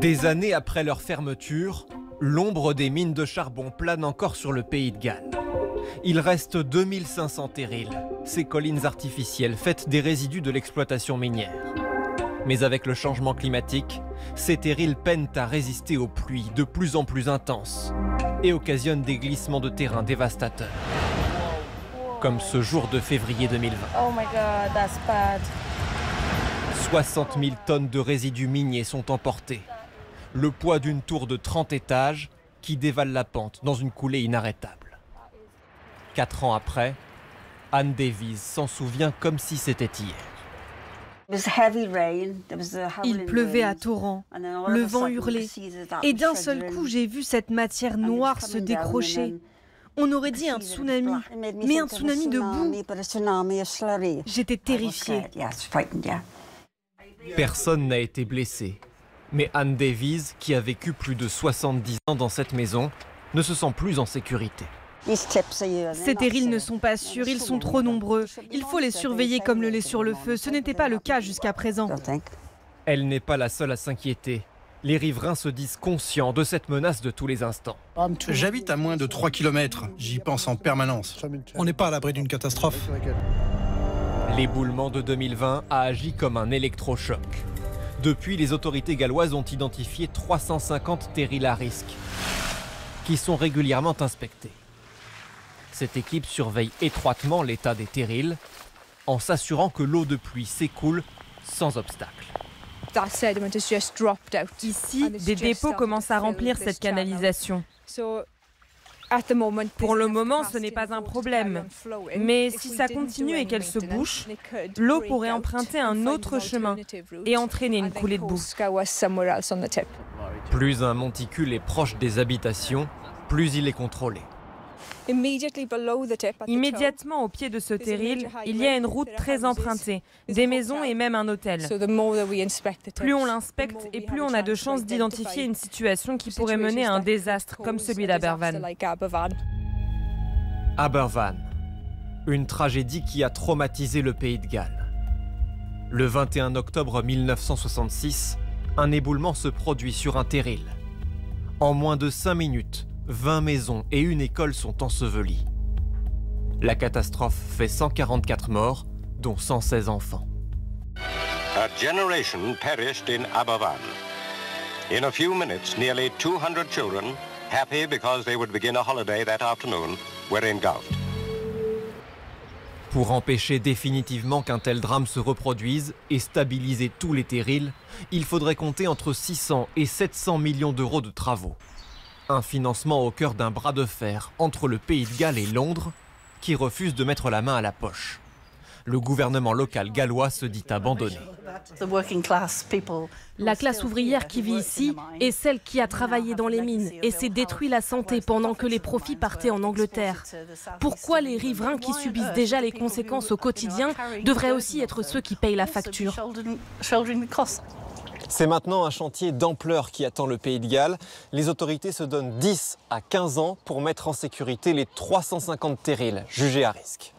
Des années après leur fermeture, l'ombre des mines de charbon plane encore sur le pays de Galles. Il reste 2500 terrils, ces collines artificielles faites des résidus de l'exploitation minière. Mais avec le changement climatique, ces terrils peinent à résister aux pluies de plus en plus intenses et occasionnent des glissements de terrain dévastateurs. Comme ce jour de février 2020. Oh my God, that's bad. 60 000 tonnes de résidus miniers sont emportés. Le poids d'une tour de 30 étages qui dévale la pente dans une coulée inarrêtable. 4 ans après, Anne Davies s'en souvient comme si c'était hier. Il pleuvait à torrents, le vent hurlait, et d'un seul coup j'ai vu cette matière noire se décrocher. On aurait dit un tsunami, mais un tsunami de boue. J'étais terrifiée. Personne n'a été blessé. Mais Anne Davies, qui a vécu plus de 70 ans dans cette maison, ne se sent plus en sécurité. Ces terrils ne sont pas sûrs, ils sont trop nombreux. Il faut les surveiller comme le lait sur le feu. Ce n'était pas le cas jusqu'à présent. Elle n'est pas la seule à s'inquiéter. Les riverains se disent conscients de cette menace de tous les instants. J'habite à moins de 3 km. J'y pense en permanence. On n'est pas à l'abri d'une catastrophe. L'éboulement de 2020 a agi comme un électrochoc. Depuis, les autorités galloises ont identifié 350 terrils à risque, qui sont régulièrement inspectés. Cette équipe surveille étroitement l'état des terrils, en s'assurant que l'eau de pluie s'écoule sans obstacle. Ici, des dépôts commencent à remplir cette canalisation. Pour le moment, ce n'est pas un problème. Mais si ça continue et qu'elle se bouche, l'eau pourrait emprunter un autre chemin et entraîner une coulée de boue. Plus un monticule est proche des habitations, plus il est contrôlé. Immédiatement au pied de ce terril, il y a une route très empruntée, des maisons et même un hôtel. Plus on l'inspecte et plus on a de chances d'identifier une situation qui pourrait mener à un désastre comme celui d'Aberfan. Aberfan, une tragédie qui a traumatisé le pays de Galles. Le 21 octobre 1966, un éboulement se produit sur un terril. En moins de 5 minutes, 20 maisons et une école sont ensevelies. La catastrophe fait 144 morts, dont 116 enfants. A generation perished in Aberfan. In a few minutes, nearly 200 children, happy because they would begin a holiday that afternoon, were engulfed. Pour empêcher définitivement qu'un tel drame se reproduise et stabiliser tous les terrils, il faudrait compter entre 600 et 700 millions d'euros de travaux. Un financement au cœur d'un bras de fer entre le pays de Galles et Londres, qui refuse de mettre la main à la poche. Le gouvernement local gallois se dit abandonné. La classe ouvrière qui vit ici est celle qui a travaillé dans les mines et s'est détruit la santé pendant que les profits partaient en Angleterre. Pourquoi les riverains qui subissent déjà les conséquences au quotidien devraient aussi être ceux qui payent la facture ? C'est maintenant un chantier d'ampleur qui attend le pays de Galles. Les autorités se donnent 10 à 15 ans pour mettre en sécurité les 350 terrils jugés à risque.